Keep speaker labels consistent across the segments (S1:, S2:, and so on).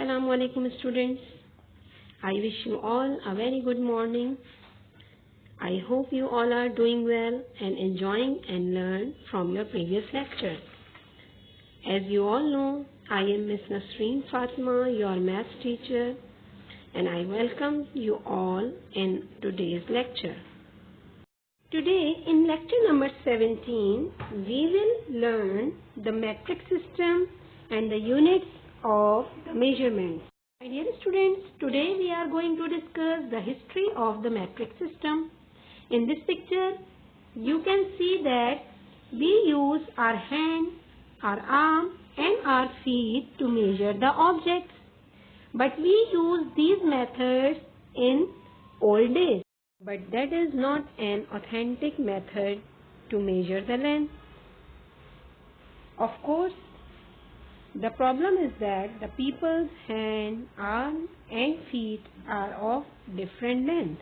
S1: Assalamu alaikum students. I wish you all a very good morning. I hope you all are doing well and enjoying and learn from your previous lecture. As you all know, I am Miss Nasreen Fatima, your maths teacher, and I welcome you all in today's lecture. Today in lecture number 17, we will learn the metric system and the units of the measurements. My dear students, today we are going to discuss the history of the metric system. In this picture, you can see that we use our hand, our arm and our feet to measure the objects. But we use these methods in old days. But that is not an authentic method to measure the length. Of course, the problem is that the people's hand, arm and feet are of different length.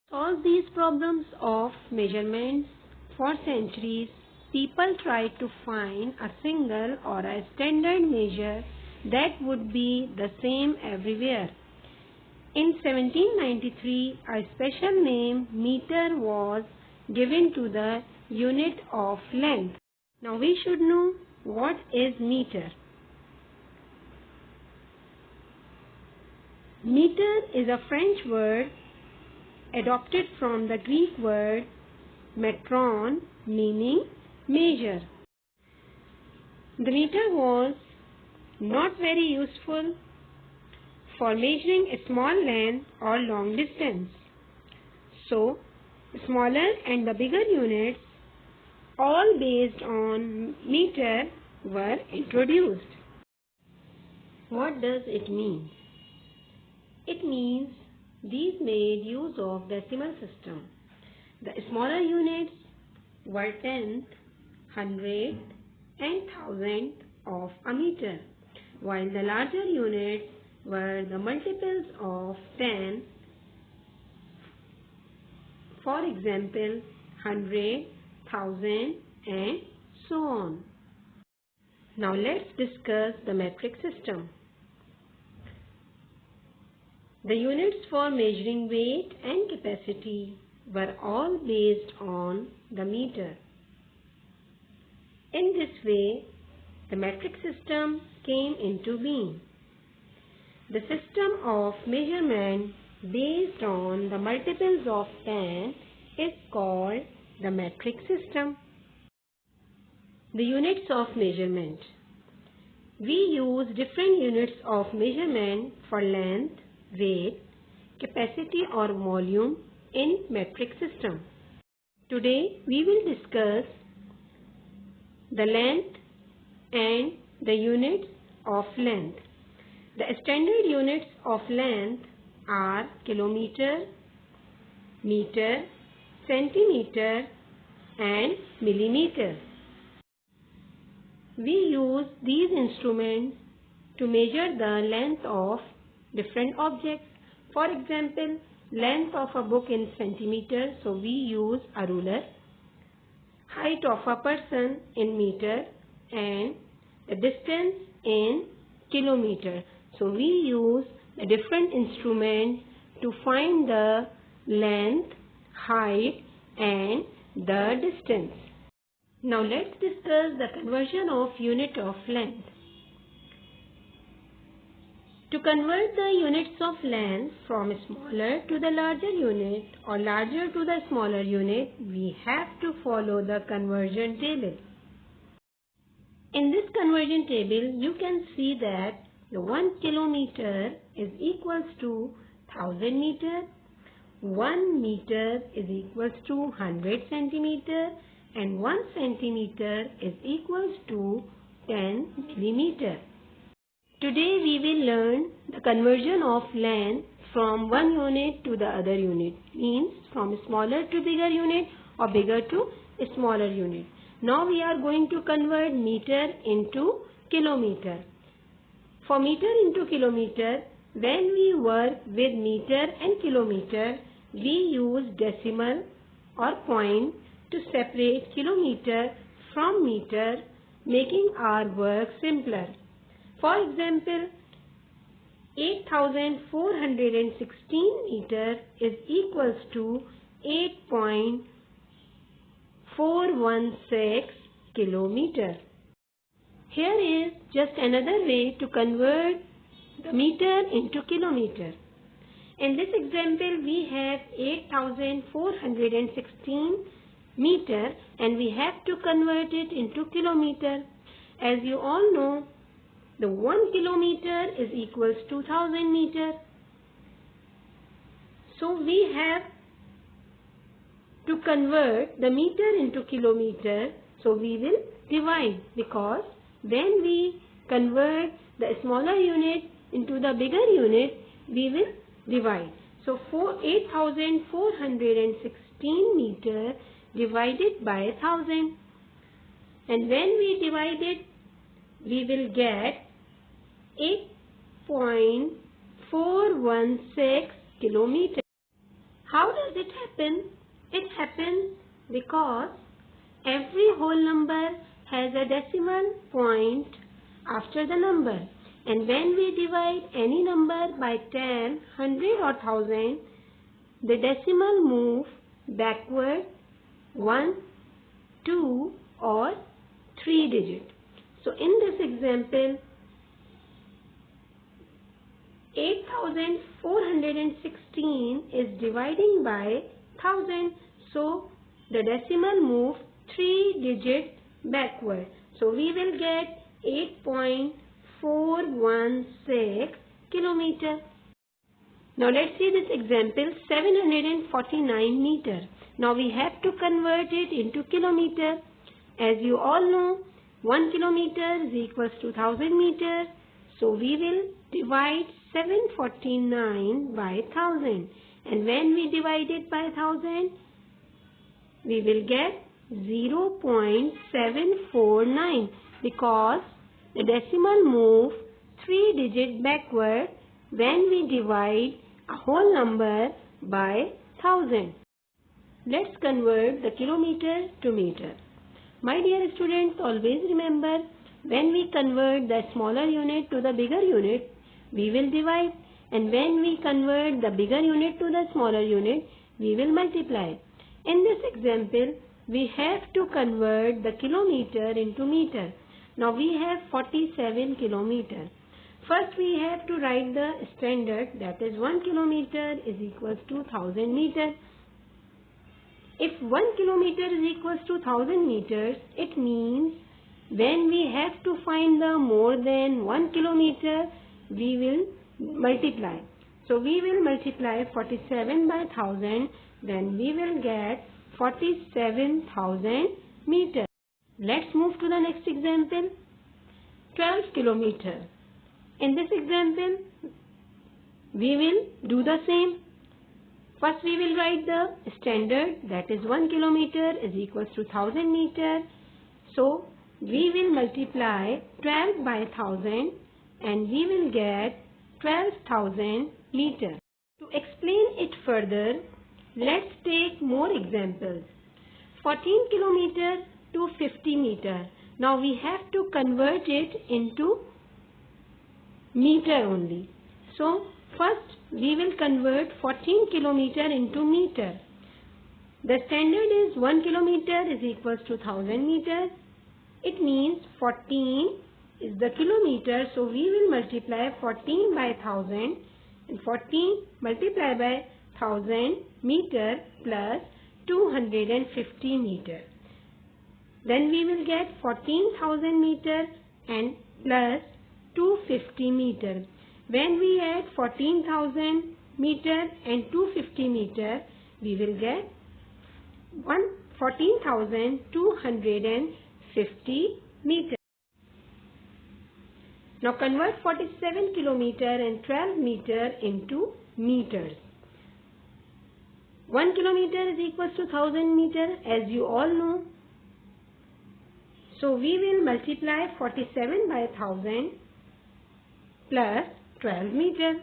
S1: To solve these problems of measurements for centuries, people tried to find a single or a standard measure that would be the same everywhere. In 1793, a special name meter was given to the unit of length. Now we should know what is meter. Meter is a French word adopted from the Greek word metron, meaning measure. The meter was not very useful for measuring a small length or long distance. So, smaller and the bigger units, all based on meter, were introduced. What does it mean? It means these made use of decimal system. The smaller units were tenth, hundredth and thousandth of a meter, while the larger units were the multiples of 10, for example, 100, 1000 and so on. Now let's discuss the metric system. The units for measuring weight and capacity were all based on the meter. In this way, the metric system came into being. The system of measurement based on the multiples of 10 is called the metric system. The units of measurement. We use different units of measurement for length, weight, capacity or volume in metric system. Today we will discuss the length and the units of length. The standard units of length are kilometer, meter, centimeter and millimeter. We use these instruments to measure the length of different objects. For example, length of a book in centimeter, so we use a ruler. Height of a person in meter and the distance in kilometer. So we use a different instrument to find the length, height and the distance. Now let's discuss the conversion of unit of length. To convert the units of length from smaller to the larger unit or larger to the smaller unit, we have to follow the conversion table. In this conversion table, you can see that the 1 kilometer is equals to 1000 meter, 1 meter is equals to 100 centimeter and 1 centimeter is equals to 10 millimeter. Today we will learn the conversion of length from one unit to the other unit, means from smaller to bigger unit or bigger to smaller unit. Now we are going to convert meter into kilometer. For meter into kilometer, when we work with meter and kilometer, we use decimal or point to separate kilometer from meter, making our work simpler. For example, 8,416 meter is equals to 8.416 kilometer. Here is just another way to convert the meter into kilometer. In this example, we have 8,416 meter and we have to convert it into kilometer. As you all know, the 1 kilometer is equals to 1000 meter. So we have to convert the meter into kilometer. So we will divide, because when we convert the smaller unit into the bigger unit, we will divide. So 8,416 meter divided by 1000. And when we divide it, we will get 8.416 kilometers. How does it happen? It happens because every whole number has a decimal point after the number. And when we divide any number by 10, 100 or 1000, the decimal moves backward 1, 2 or 3 digits. So in this example, 8,416 is dividing by 1000. So the decimal moves 3 digits backward. So we will get 8.416 kilometer. Now let's see this example, 749 meter. Now we have to convert it into kilometer. As you all know, 1 kilometer is equals to 1000 meter. So we will divide 749 by 1000. And when we divide it by 1000, we will get 0.749, because the decimal moves 3 digits backward when we divide a whole number by 1000. Let's convert the kilometer to meter. My dear students, always remember, when we convert the smaller unit to the bigger unit, we will divide. And when we convert the bigger unit to the smaller unit, we will multiply. In this example, we have to convert the kilometer into meter. Now we have 47 kilometers. First we have to write the standard, that is 1 kilometer is equals to 1000 meters. If 1 kilometer is equals to 1000 meters, it means when we have to find the more than 1 kilometer, we will multiply. So we will multiply 47 by 1000, then we will get 47,000 meters. Let's move to the next example, 12 kilometers. In this example, we will do the same. First we will write the standard, that is 1 kilometer is equals to 1000 meters. So we will multiply 12 by 1000 and we will get 12,000 meters. To explain it further, let's take more examples. 14 kilometers to 50 meters. Now we have to convert it into meter only. So first we will convert 14 kilometer into meter. The standard is 1 kilometer is equals to 1000 meters. It means 14 is the kilometer, so we will multiply 14 by 1000, and 14 multiplied by 1000 meter plus 250 meter. Then we will get 14,000 meter and plus 250 meter. When we add 14,000 meter and 250 meter, we will get 14,250 meter. Now convert 47 kilometer and 12 meter into meters. 1 kilometer is equals to 1000 meter, as you all know. So we will multiply 47 by 1000 plus 12 meter,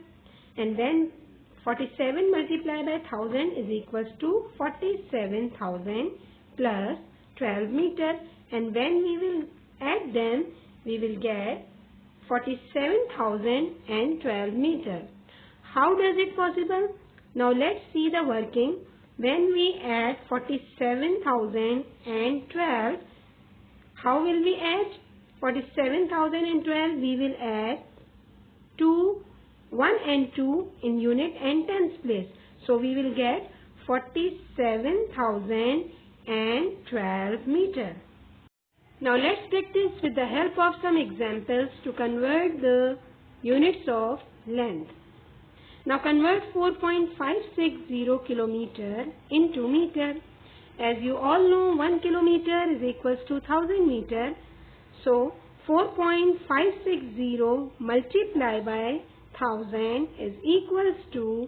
S1: and then 47 multiplied by 1000 is equals to 47,000 plus 12 meter, and when we will add them, we will get 47,012 meter. How does it possible? Now let's see the working. When we add 47,012, how will we add? 47,012 we will add 1 and 2 in unit and tens place. So we will get 47,012 meter. Now let's practice with the help of some examples to convert the units of length. Now convert 4.560 kilometer into meter. As you all know, 1 kilometer is equals to 1000 meter. So 4.560 multiplied by 1000 is equals to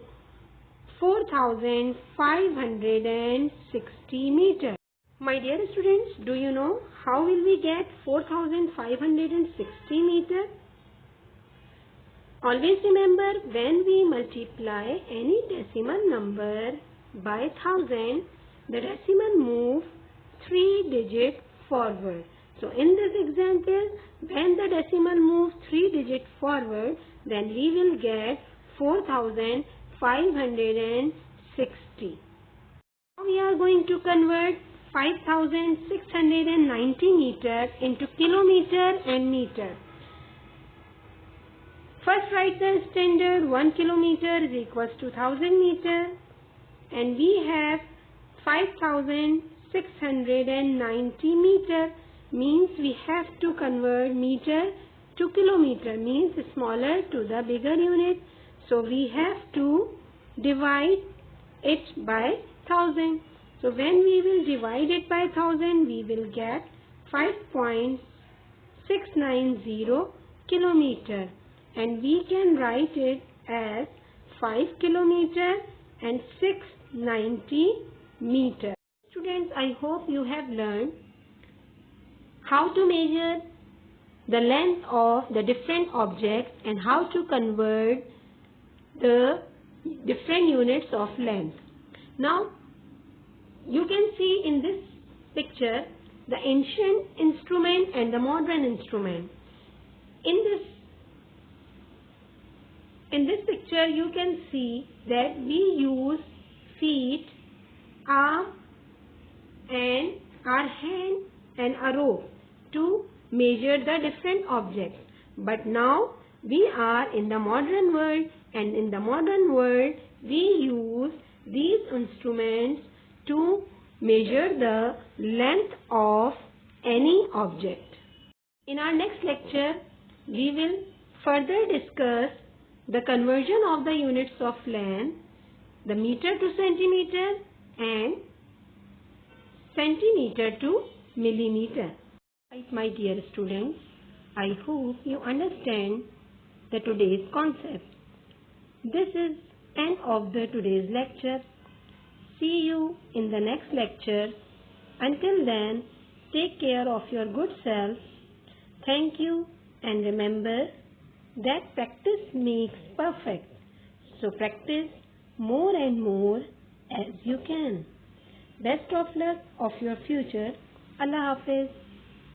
S1: 4560 meter. My dear students, do you know how will we get 4560 meter? Always remember, when we multiply any decimal number by 1000, the decimal moves 3 digits forward. So in this example, when the decimal moves 3 digits forward, then we will get 4560. Now we are going to convert 5690 meter into kilometer and meter. First write the standard. 1 kilometer is equals to 1000 meter, and we have 5690 meter, means we have to convert meter to kilometer, means smaller to the bigger unit. So we have to divide it by 1000. So when we will divide it by 1000, we will get 5.690 kilometer, and we can write it as 5 kilometer and 690 meter. Students, I hope you have learned how to measure the length of the different objects and how to convert the different units of length. Now, you can see in this picture the ancient instrument and the modern instrument. In this picture, you can see that we use feet, arm, and our hand and a rope to measure the different objects. But now we are in the modern world, and in the modern world we use these instruments to measure the length of any object. In our next lecture, we will further discuss the conversion of the units of length, the meter to centimeter and centimeter to millimeter. Right, my dear students, I hope you understand the today's concept. This is end of the today's lecture. See you in the next lecture. Until then, take care of your good self. Thank you, and remember that practice makes perfect. So practice more and more as you can. Best of luck of your future. Allah Hafiz.